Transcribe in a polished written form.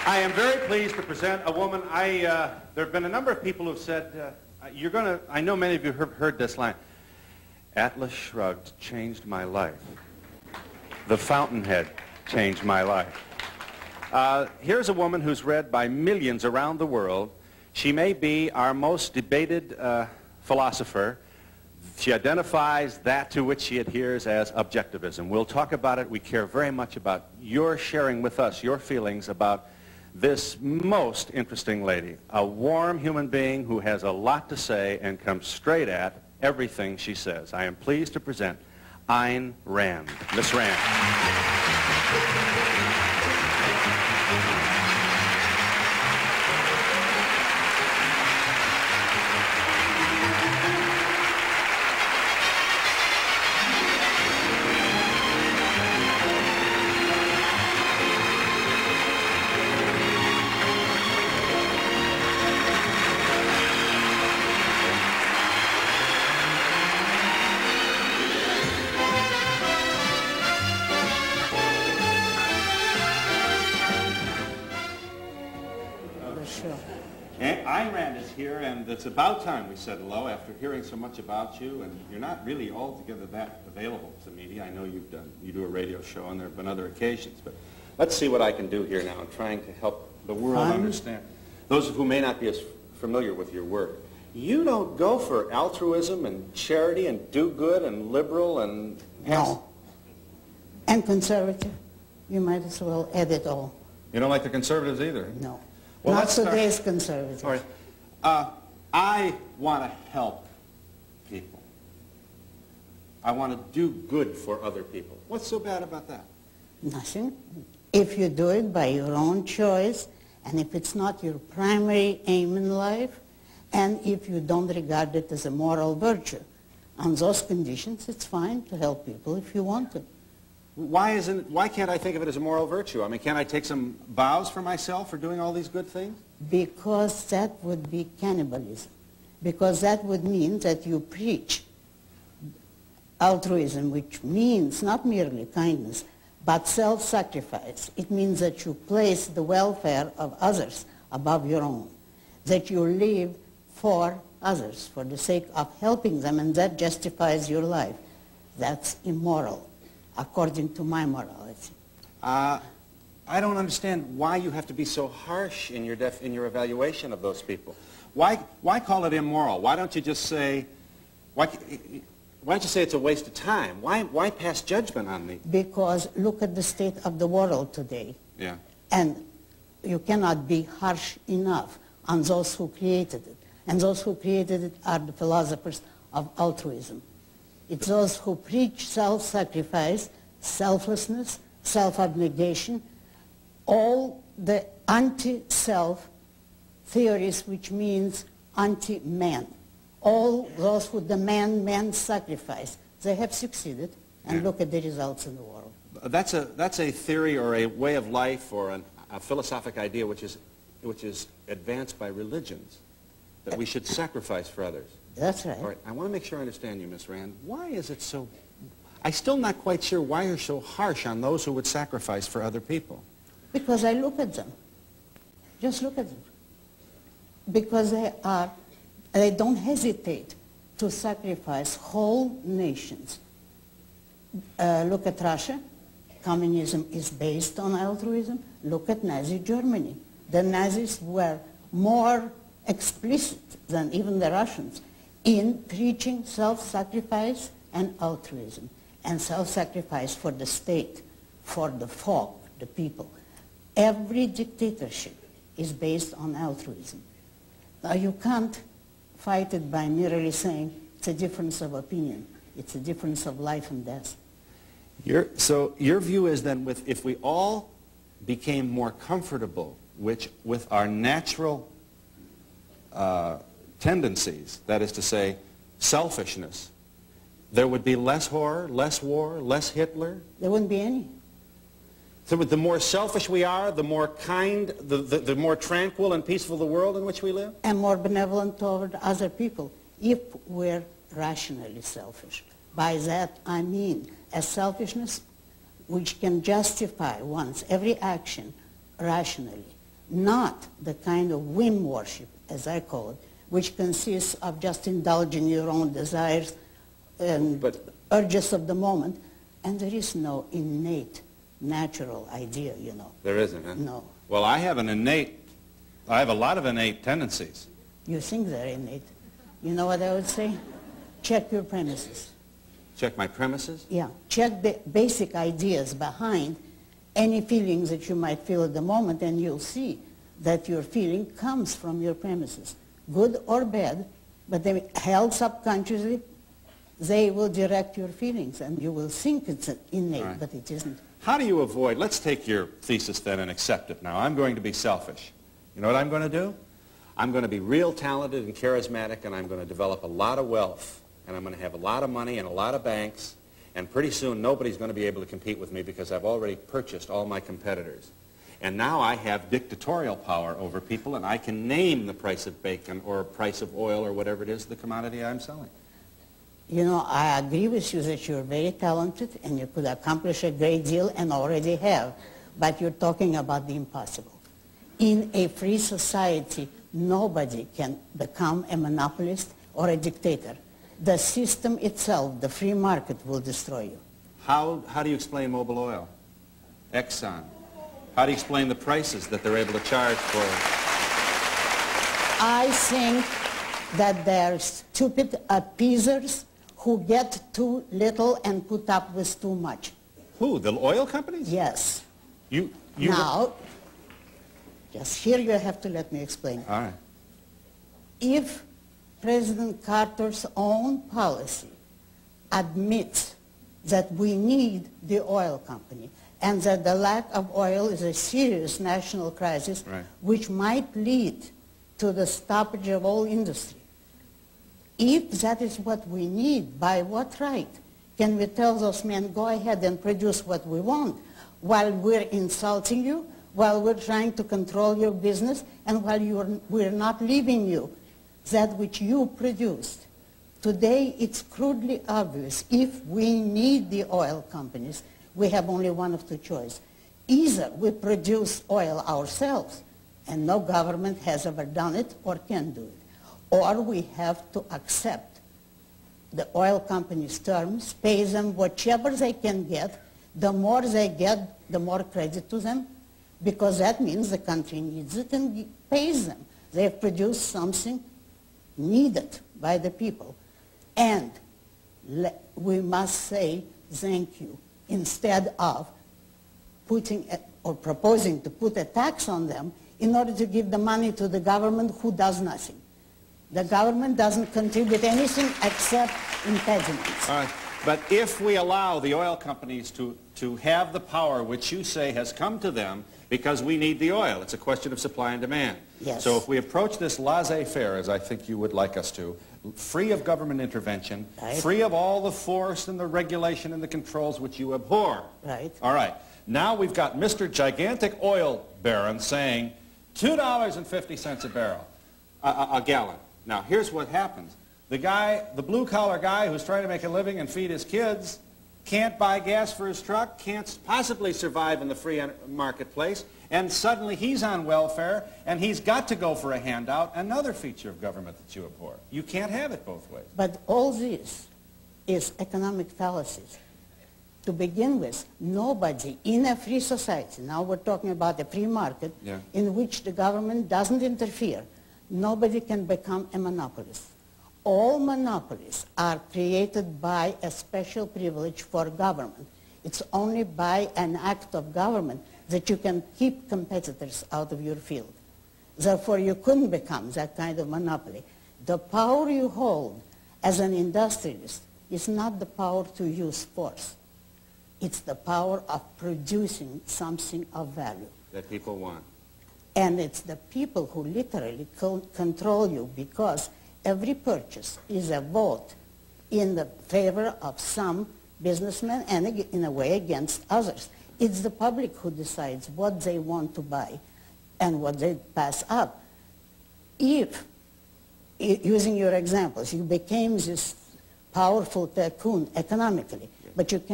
I am very pleased to present a woman. There have been a number of people who have said, I know many of you have heard this line, Atlas Shrugged changed my life. The Fountainhead changed my life. Here's a woman who's read by millions around the world. She may be our most debated philosopher. She identifies that to which she adheres as objectivism. We'll talk about it. We care very much about your sharing with us your feelings about this most interesting lady, a warm human being who has a lot to say and comes straight at everything she says. I am pleased to present Ayn Rand. Miss Rand. Ayn Rand is here, and it's about time we said hello after hearing so much about you, and you're not really altogether that available to media. I know you do a radio show, and there have been other occasions, but let's see what I can do here now in trying to help the world understand. Those who may not be as familiar with your work. You don't go for altruism and charity and do-good and liberal and... No. And conservative. You might as well add it all. You don't like the conservatives either? No. Well, not today's conservatives. All right. I want to help people. I want to do good for other people. What's so bad about that? Nothing. If you do it by your own choice, and if it's not your primary aim in life, and if you don't regard it as a moral virtue, on those conditions, it's fine to help people if you want to. Why can't I think of it as a moral virtue? I mean, can't I take some vows for myself for doing all these good things? Because that would be cannibalism. Because that would mean that you preach altruism, which means not merely kindness, but self-sacrifice. It means that you place the welfare of others above your own, that you live for others, for the sake of helping them, and that justifies your life. That's immoral, according to my morality. I don't understand why you have to be so harsh in your evaluation of those people. Why call it immoral? Why don't you just say, why don't you say it's a waste of time? Why pass judgment on me? Because look at the state of the world today. Yeah. And you cannot be harsh enough on those who created it. And those who created it are the philosophers of altruism. It's those who preach self-sacrifice, selflessness, self-abnegation, all the anti-self theories, which means anti-man. All those who demand man's sacrifice, they have succeeded, and look at the results in the world. That's a theory or a way of life or a philosophic idea which is advanced by religions, that we should sacrifice for others. That's right. All right, I want to make sure I understand you, Miss Rand. Why is it so... I'm still not quite sure why you're so harsh on those who would sacrifice for other people. Because I look at them. Just look at them. Because they don't hesitate to sacrifice whole nations. Look at Russia. Communism is based on altruism. Look at Nazi Germany. The Nazis were more explicit than even the Russians in preaching self-sacrifice and altruism, and self-sacrifice for the state, for the folk, the people. Every dictatorship is based on altruism. Now you can't fight it by merely saying it's a difference of opinion. It's a difference of life and death. So your view is then, if we all became more comfortable with our natural tendencies, that is to say, selfishness, there would be less horror, less war, less Hitler? There wouldn't be any. So the more selfish we are, the more kind, the more tranquil and peaceful the world in which we live? And more benevolent toward other people, if we're rationally selfish. By that I mean a selfishness which can justify one's every action rationally. not the kind of whim worship, as I call it, which consists of just indulging your own desires and urges of the moment. And there is no innate, natural idea, you know. There isn't, huh? No. Well, I have a lot of innate tendencies. You think they're innate. You know what I would say? Check your premises. Check my premises? Yeah. Check the basic ideas behind any feelings that you might feel at the moment, and you'll see that your feeling comes from your premises, good or bad, but they held subconsciously, they will direct your feelings, and you will think it's innate, right, but it isn't. How do you avoid, let's take your thesis then and accept it now. I'm going to be selfish. You know what I'm going to do? I'm going to be real talented and charismatic, and I'm going to develop a lot of wealth, and I'm going to have a lot of money and a lot of banks, and pretty soon nobody's going to be able to compete with me because I've already purchased all my competitors. And now I have dictatorial power over people, and I can name the price of bacon or price of oil or whatever it is, the commodity I'm selling. You know, I agree with you that you're very talented and you could accomplish a great deal and already have, but you're talking about the impossible. In a free society, nobody can become a monopolist or a dictator. The system itself, the free market, will destroy you. How do you explain Mobil Oil, Exxon? How do you explain the prices that they're able to charge for it? I think that they're stupid appeasers who get too little and put up with too much. Who, the oil companies? Yes. You now, just here you have to let me explain. All right. If President Carter's own policy admits that we need the oil company and that the lack of oil is a serious national crisis, right, which might lead to the stoppage of all industry, if that is what we need, by what right can we tell those men, go ahead and produce what we want, while we're insulting you, while we're trying to control your business, and while we're not leaving you that which you produced? Today, it's crudely obvious. If we need the oil companies, we have only one of two choices. Either we produce oil ourselves, and no government has ever done it or can do it, or we have to accept the oil companies' terms, pay them whatever they can get. The more they get, the more credit to them, because that means the country needs it and pays them. They have produced something needed by the people. And we must say thank you instead of putting or proposing to put a tax on them in order to give the money to the government who does nothing. The government doesn't contribute anything except impediments. All right. But if we allow the oil companies to have the power which you say has come to them because we need the oil, it's a question of supply and demand. Yes. So if we approach this laissez-faire, as I think you would like us to, free of government intervention, right, free of all the force and the regulation and the controls which you abhor. Right. All right. Now we've got Mr. Gigantic Oil Baron saying $2.50 a barrel, a gallon. Now here's what happens. The guy, the blue-collar guy who's trying to make a living and feed his kids, can't buy gas for his truck, can't possibly survive in the free marketplace, and suddenly he's on welfare, and he's got to go for a handout, another feature of government that you abhor. You can't have it both ways. But all this is economic fallacies. To begin with, nobody in a free society, now we're talking about a free market, yeah, in which the government doesn't interfere, nobody can become a monopolist. All monopolies are created by a special privilege for government. It's only by an act of government that you can keep competitors out of your field. Therefore, you couldn't become that kind of monopoly. The power you hold as an industrialist is not the power to use force. It's the power of producing something of value. That people want. And it's the people who literally control you, because every purchase is a vote in the favor of some businessmen and in a way against others. It's the public who decides what they want to buy and what they pass up. If, using your examples, you became this powerful tycoon economically, but you can't